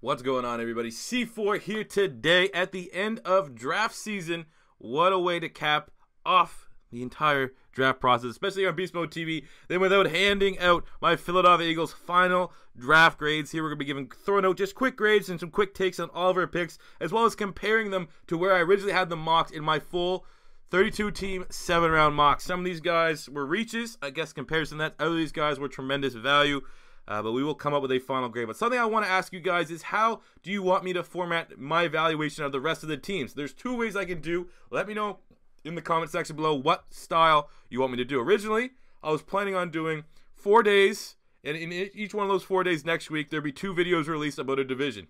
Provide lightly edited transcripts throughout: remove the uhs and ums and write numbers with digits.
What's going on, everybody? C4 here today at the end of draft season. What a way to cap off the entire draft process, especially on Beast Mode TV. Then without handing out my Philadelphia Eagles final draft grades, here we're going to be throwing out just quick grades and some quick takes on all of our picks, as well as comparing them to where I originally had them mocked in my full 32-team, 7-round mock. Some of these guys were reaches, I guess, comparison to that. Other of these guys were tremendous value. But we will come up with a final grade. But something I want to ask you guys is, how do you want me to format my evaluation of the rest of the teams? There's two ways I can do. Let me know in the comment section below what style you want me to do. Originally, I was planning on doing 4 days, and in each one of those 4 days next week, there'd be 2 videos released about a division.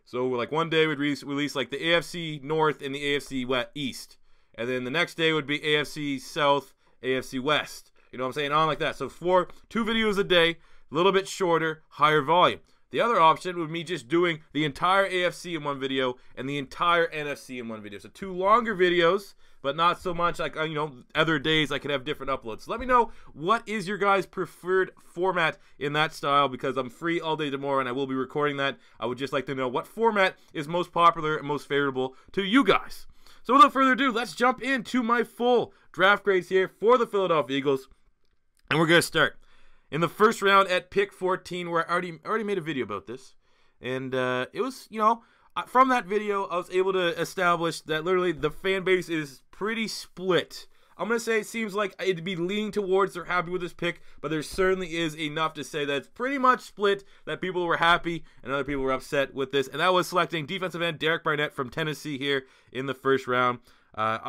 So like one day we'd release like the AFC North and the AFC East. And then the next day would be AFC South, AFC West. You know what I'm saying? On like that. So 2 videos a day. A little bit shorter, higher volume. The other option would be me just doing the entire AFC in one video and the entire NFC in one video. So 2 longer videos, but not so much like, other days I could have different uploads. So let me know, what is your guys' preferred format in that style, because I'm free all day tomorrow and I will be recording that. I would just like to know what format is most popular and most favorable to you guys. So without further ado, let's jump into my full draft grades here for the Philadelphia Eagles. And we're going to start in the first round at pick 14, where I already made a video about this. And it was, from that video, I was able to establish that literally the fan base is pretty split. I'm going to say it seems like it'd be leaning towards they're happy with this pick, but there certainly is enough to say that it's pretty much split, that people were happy and other people were upset with this. And that was selecting defensive end Derek Barnett from Tennessee here in the first round.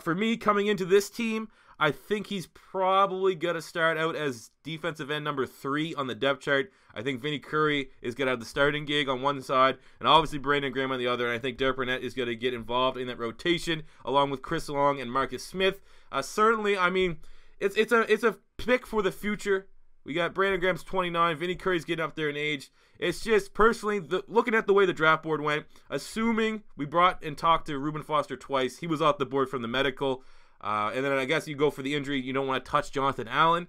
For me, coming into this team, I think he's probably going to start out as defensive end number 3 on the depth chart. I think Vinny Curry is going to have the starting gig on one side, and obviously Brandon Graham on the other. And I think Derek Barnett is going to get involved in that rotation, along with Chris Long and Marcus Smith. Certainly, I mean, it's a pick for the future. We got Brandon Graham's 29, Vinny Curry's getting up there in age. It's just, personally, looking at the way the draft board went, assuming we brought and talked to Reuben Foster twice, he was off the board from the medical. And then I guess you go for the injury. You don't want to touch Jonathan Allen.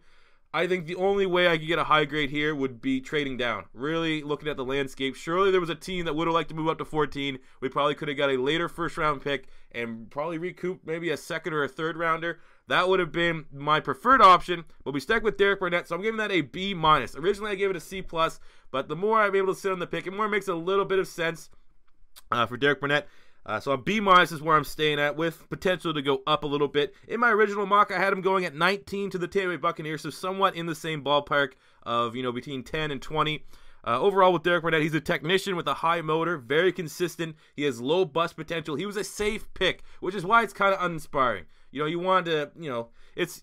I think the only way I could get a high grade here would be trading down. Really looking at the landscape. Surely there was a team that would have liked to move up to 14. We probably could have got a later first round pick and probably recouped maybe a second or a third rounder. That would have been my preferred option, but we stuck with Derek Barnett, so I'm giving that a B-. Originally I gave it a C+, but the more I'm able to sit on the pick, it more makes a little bit of sense for Derek Barnett. So a B- is where I'm staying at, with potential to go up a little bit. In my original mock, I had him going at 19 to the Tampa Bay Buccaneers, so somewhat in the same ballpark of, between 10 and 20. Overall, with Derek Barnett, he's a technician with a high motor, very consistent. He has low bust potential. He was a safe pick, which is why it's kind of uninspiring. You wanted to,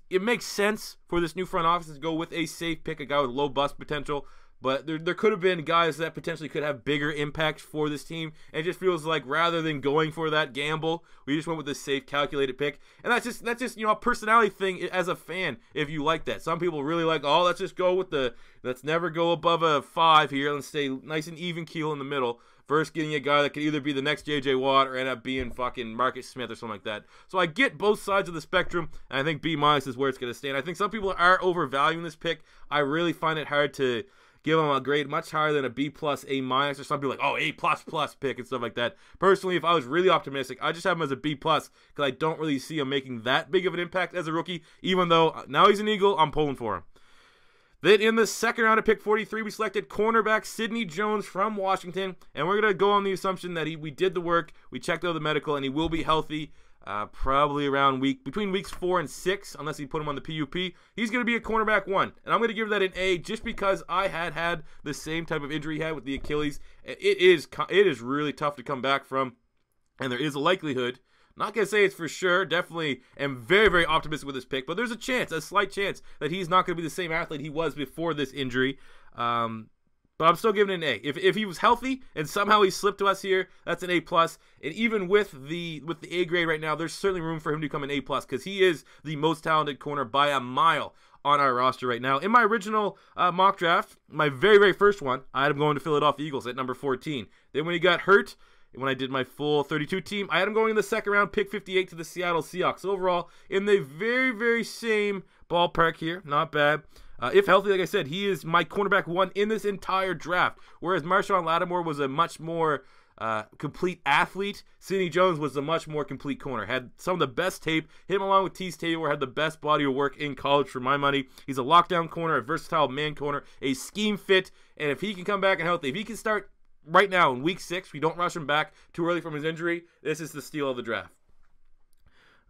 it makes sense for this new front office to go with a safe pick, a guy with low bust potential. But there could have been guys that potentially could have bigger impacts for this team. And it just feels like, rather than going for that gamble, we just went with a safe, calculated pick. And that's just a personality thing as a fan, if you like that. Some people really like, oh, let's just go with let's never go above a 5 here. Let's stay nice and even keel in the middle, versus getting a guy that could either be the next J.J. Watt or end up being fucking Marcus Smith or something like that. So I get both sides of the spectrum, and I think B- is where it's going to stand. I think some people are overvaluing this pick. I really find it hard to give him a grade much higher than a B+, A-, or some people like, oh, A++ pick and stuff like that. Personally, if I was really optimistic, I just have him as a B+, because I don't really see him making that big of an impact as a rookie, even though now he's an Eagle, I'm pulling for him. Then in the second round of pick 43, we selected cornerback Sidney Jones from Washington, and we're going to go on the assumption that we did the work, we checked out the medical, and he will be healthy. Probably around between weeks 4 and 6, unless you put him on the PUP. He's going to be a cornerback 1, and I'm going to give that an A, just because I had the same type of injury he had with the Achilles. It is really tough to come back from, and there is a likelihood. Not going to say it's for sure. Definitely am very, very optimistic with this pick, but there's a slight chance that he's not going to be the same athlete he was before this injury. But I'm still giving it an A. If he was healthy and somehow he slipped to us here, that's an A+. And even with the A grade right now, there's certainly room for him to become an A+, because he is the most talented corner by a mile on our roster right now. In my original mock draft, my very, very first one, I had him going to Philadelphia Eagles at number 14. Then when he got hurt, when I did my full 32 team, I had him going in the second round, pick 58 to the Seattle Seahawks. Overall, in the very, very same ballpark here, not bad. If healthy, like I said, he is my cornerback 1 in this entire draft. Whereas Marshawn Lattimore was a much more complete athlete, Sidney Jones was a much more complete corner. Had some of the best tape. Him along with Tease Tabor had the best body of work in college for my money. He's a lockdown corner, a versatile man corner, a scheme fit, and if he can come back and healthy, if he can start right now in week 6, we don't rush him back too early from his injury, this is the steal of the draft.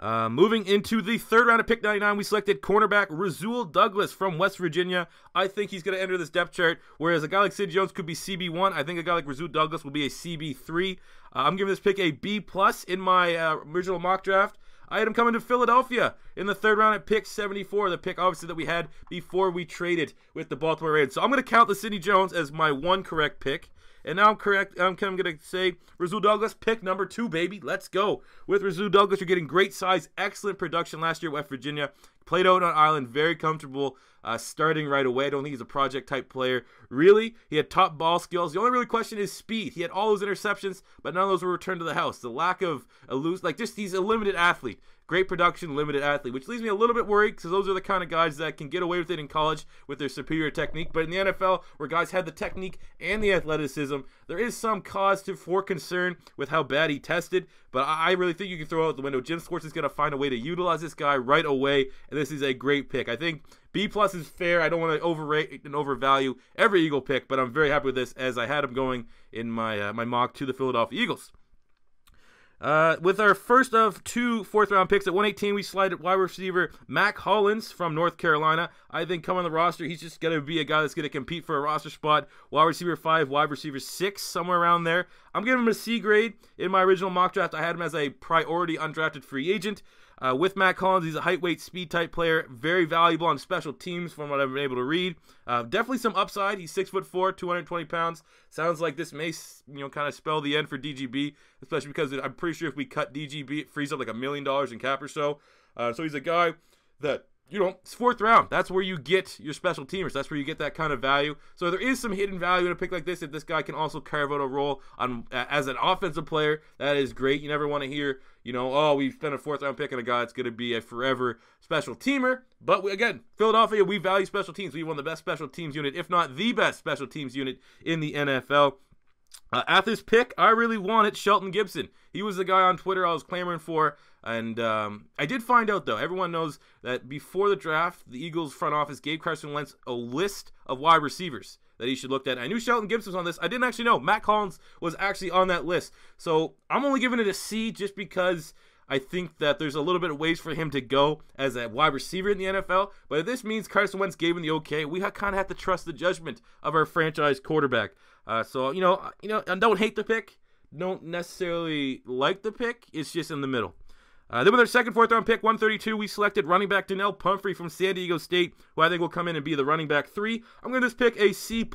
Moving into the 3rd round of pick 99, we selected cornerback RASUL Douglas from West Virginia. I think he's going to enter this depth chart, whereas a guy like Sid Jones could be CB1. I think a guy like RASUL Douglas will be a CB3. I'm giving this pick a B+ in my original mock draft. I had him coming to Philadelphia in the 3rd round at pick 74, the pick obviously that we had before we traded with the Baltimore Ravens. So I'm going to count the Sidney Jones as my 1 correct pick. And now I'm going to say RASUL Douglas, pick number 2, baby. Let's go. With RASUL Douglas, you're getting great size, excellent production last year at West Virginia. Played out on Island, very comfortable starting right away. I don't think he's a project-type player. Really, he had top ball skills. The only really question is speed. He had all those interceptions, but none of those were returned to the house. The lack of he's a limited athlete. Great production, limited athlete, which leaves me a little bit worried because those are the kind of guys that can get away with it in college with their superior technique. But in the NFL, where guys have the technique and the athleticism, there is some cause for concern with how bad he tested. But I really think you can throw out the window. Jim Schwartz is going to find a way to utilize this guy right away, and this is a great pick. I think B+ is fair. I don't want to overrate and overvalue every Eagle pick, but I'm very happy with this as I had him going in my my mock to the Philadelphia Eagles. With our first of 2 4th-round picks at 118, we slided wide receiver MACK Hollins from North Carolina. I think coming on the roster, he's just going to be a guy that's going to compete for a roster spot. Wide receiver 5, wide receiver 6, somewhere around there. I'm giving him a C grade. In my original mock draft, I had him as a priority undrafted free agent. With Mack Hollins, he's a height, weight, speed type player. Very valuable on special teams from what I've been able to read. Definitely some upside. He's 6'4", 220 pounds. Sounds like this may, kind of spell the end for DGB, especially because I'm pretty sure if we cut DGB, it frees up like $1 million in cap or so. So he's a guy that, it's 4th round. That's where you get your special teamers. That's where you get that kind of value. So there is some hidden value in a pick like this. If this guy can also carve out a role as an offensive player, that is great. You never want to hear, we spent a 4th round pick on a guy that's going to be a forever special teamer. But again, Philadelphia, we value special teams. We have one of the best special teams unit, if not the best special teams unit in the NFL. At this pick, I really wanted Shelton Gibson. He was the guy on Twitter I was clamoring for. And I did find out, though, everyone knows that before the draft, the Eagles front office gave Carson Wentz a list of wide receivers that he should look at. I knew Shelton Gibson was on this. I didn't actually know Mack Hollins was actually on that list. So I'm only giving it a C just because I think that there's a little bit of ways for him to go as a wide receiver in the NFL. But if this means Carson Wentz gave him the okay, we kind of have to trust the judgment of our franchise quarterback. So and don't hate the pick. Don't necessarily like the pick. It's just in the middle. Then with our second 4th-round pick, 132, we selected running back Donnell Pumphrey from San Diego State, who I think will come in and be the running back 3. I'm going to just pick a C+.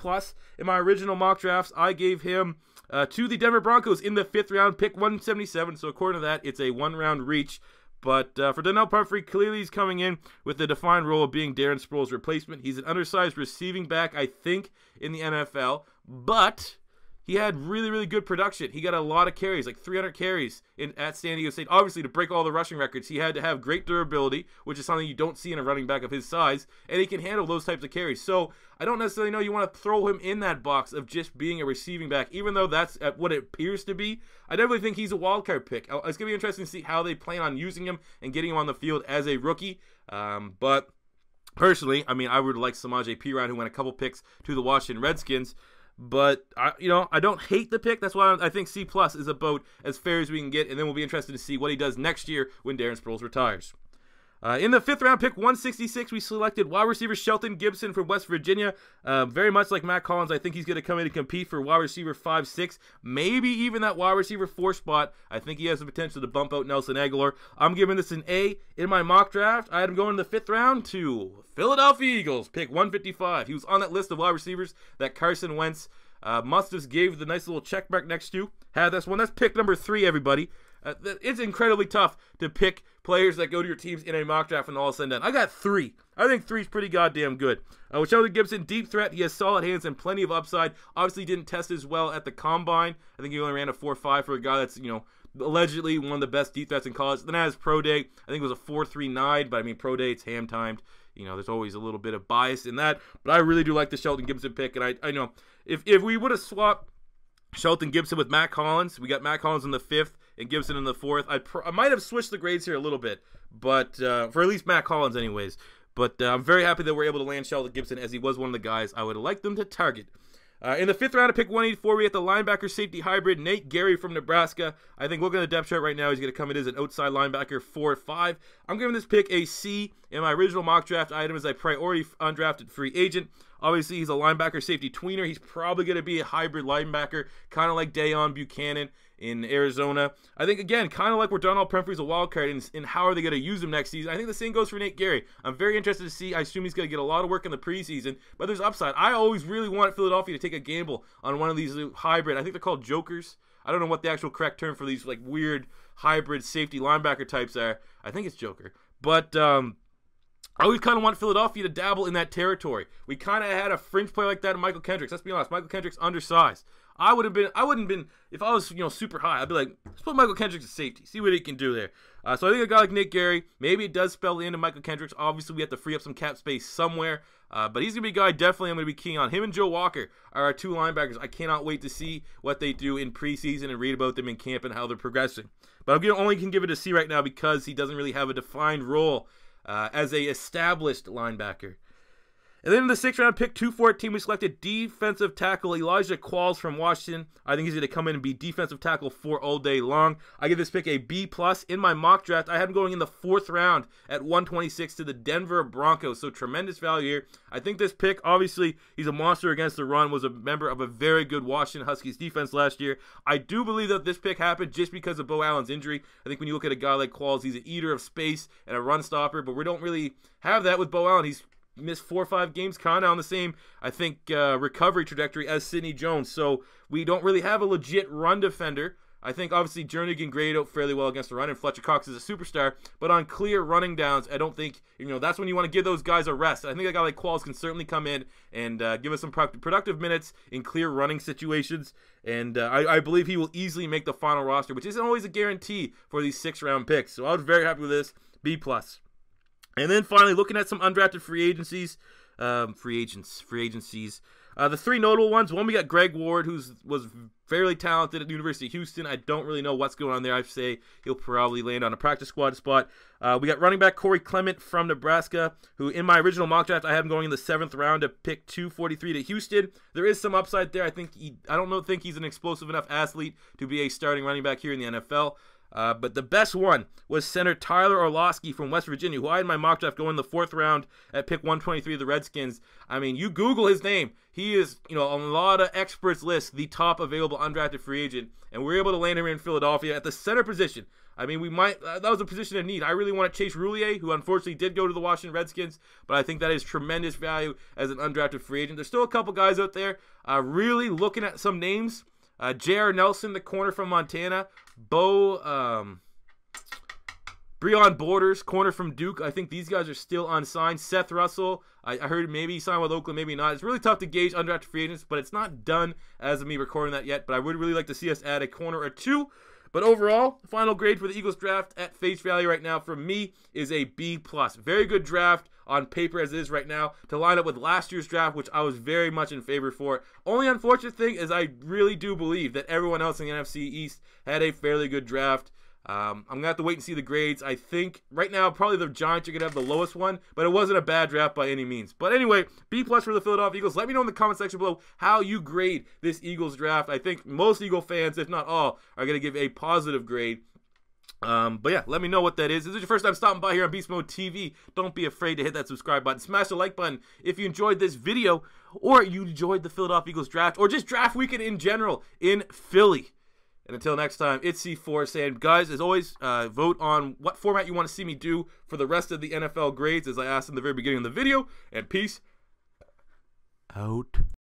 In my original mock drafts, I gave him to the Denver Broncos in the 5th round, pick 177. So according to that, it's a 1-round reach. But for Donnell Pumphrey, clearly he's coming in with the defined role of being Darren Sproles' replacement. He's an undersized receiving back, I think, in the NFL. But he had really, really good production. He got a lot of carries, like 300 carries at San Diego State. Obviously, to break all the rushing records, he had to have great durability, which is something you don't see in a running back of his size, and he can handle those types of carries. So I don't necessarily know you want to throw him in that box of just being a receiving back, even though that's what it appears to be. I definitely think he's a wildcard pick. It's going to be interesting to see how they plan on using him and getting him on the field as a rookie. But personally, I would like Samaje Perine, who went a couple picks to the Washington Redskins. But, I don't hate the pick. That's why I think C+ is about as fair as we can get. And then we'll be interested to see what he does next year when Darren Sproles retires. In the 5th round pick, 166, we selected wide receiver Shelton Gibson from West Virginia. Very much like Mack Hollins, I think he's going to come in and compete for wide receiver 5-6, maybe even that wide receiver 4 spot. I think he has the potential to bump out Nelson Aguilar. I'm giving this an A. In my mock draft, I had him going in the 5th round to Philadelphia Eagles, pick 155. He was on that list of wide receivers that Carson Wentz must have gave the nice little check mark next to. Had this one. That's pick number 3, everybody. It's incredibly tough to pick players that go to your teams in a mock draft and all said and done. I got 3. I think 3 is pretty goddamn good. With Shelton Gibson, deep threat. He has solid hands and plenty of upside. Obviously didn't test as well at the combine. I think he only ran a 4.5 for a guy that's, allegedly one of the best deep threats in college. Then at his pro day, I think it was a 4.39, but pro day, it's ham timed. you know, there's always a little bit of bias in that. But I really do like the Shelton Gibson pick, and I know if we would have swapped Shelton Gibson with Matt Collins, we got Matt Collins in the 5th and Gibson in the 4th. I might have switched the grades here a little bit, but for at least Matt Collins anyways. But I'm very happy that we're able to land Shelton Gibson, as he was one of the guys I would have liked them to target. In the 5th round, I pick 184. We get the linebacker safety hybrid, Nate Gerry from Nebraska. I think looking at the depth chart right now, he's going to come in as an outside linebacker 4-5. I'm giving this pick a C. In my original mock draft item as a priority undrafted free agent. Obviously, he's a linebacker safety tweener. He's probably going to be a hybrid linebacker, kind of like Dayon Buchanan in Arizona. I think, again, kind of like where Donald Pumphrey's a wild card in how are they going to use him next season. I think the same goes for Nate Gerry. I'm very interested to see. I assume he's going to get a lot of work in the preseason, but there's upside. I always really want Philadelphia to take a gamble on one of these hybrid. I think they're called jokers. I don't know what the actual correct term for these like weird hybrid safety linebacker types are. I think it's joker. But I always kind of want Philadelphia to dabble in that territory. We kind of had a fringe play like that in Michael Kendricks. Let's be honest, Michael Kendricks undersized. I wouldn't been if I was super high. I'd be like, let's put Michael Kendricks at safety, see what he can do there. So I think a guy like Nate Gerry, maybe it does spell the end of Michael Kendricks. Obviously, we have to free up some cap space somewhere. But he's gonna be a guy definitely I'm gonna be keen on. Him and Joe Walker are our 2 linebackers. I cannot wait to see what they do in preseason and read about them in camp and how they're progressing. But I only can give it a C right now because he doesn't really have a defined role as a established linebacker. And then in the 6th round, pick 214, we selected defensive tackle Elijah Qualls from Washington. I think he's going to come in and be defensive tackle for all day long. I give this pick a B+. In my mock draft, I had him going in the 4th round at 126 to the Denver Broncos. So tremendous value here. I think this pick, obviously, he's a monster against the run, was a member of a very good Washington Huskies defense last year. I do believe that this pick happened just because of Bo Allen's injury. I think when you look at a guy like Qualls, he's an eater of space and a run stopper, but we don't really have that with Bo Allen. He's missed 4 or 5 games, kind of on the same, I think, recovery trajectory as Sidney Jones. So we don't really have a legit run defender. I think, obviously, Jernigan can grade out fairly well against the run, and Fletcher Cox is a superstar. But on clear running downs, I don't think, that's when you want to give those guys a rest. I think a guy like Qualls can certainly come in and give us some productive minutes in clear running situations. And I believe he will easily make the final roster, which isn't always a guarantee for these 6th-round picks. So I was very happy with this. B+. And then finally, looking at some undrafted free agencies. The 3 notable ones. One, we got Greg Ward, who was fairly talented at the University of Houston. I don't really know what's going on there. I'd say he'll probably land on a practice squad spot. We got running back Corey Clement from Nebraska, who in my original mock draft, I had him going in the 7th round to pick 243 to Houston. There is some upside there. I think I don't think he's an explosive enough athlete to be a starting running back here in the NFL. But the best one was center Tyler Orlowski from West Virginia, who I had in my mock draft going in the 4th round at pick 123 of the Redskins. I mean, you Google his name. He is, on a lot of experts' lists, the top available undrafted free agent. And we're able to land him in Philadelphia at the center position. I mean, that was a position of need. I really want to chase Roulier, who unfortunately did go to the Washington Redskins, but I think that is tremendous value as an undrafted free agent. There's still a couple guys out there really looking at some names. J.R. Nelson, the corner from Montana. Breon Borders, corner from Duke. I think these guys are still unsigned. Seth Russell, I heard maybe he signed with Oakland, maybe not. It's really tough to gauge undrafted free agents, but it's not done as of me recording that yet. But I would really like to see us add a corner or 2. But overall, the final grade for the Eagles draft at face value right now for me is a B+. Very good draft on paper as it is right now to line up with last year's draft, which I was very much in favor for. Only unfortunate thing is I really do believe that everyone else in the NFC East had a fairly good draft. I'm going to have to wait and see the grades. I think right now probably the Giants are going to have the lowest one, but it wasn't a bad draft by any means. But anyway, B+ for the Philadelphia Eagles. Let me know in the comment section below how you grade this Eagles draft. I think most Eagle fans, if not all, are going to give a positive grade. But yeah, let me know what that is. If this is your first time stopping by here on Beast Mode TV, don't be afraid to hit that subscribe button. Smash the like button if you enjoyed this video, or you enjoyed the Philadelphia Eagles draft, or just draft weekend in general in Philly. And until next time, it's C4 saying, guys, as always, vote on what format you want to see me do for the rest of the NFL grades, as I asked in the very beginning of the video. And peace out.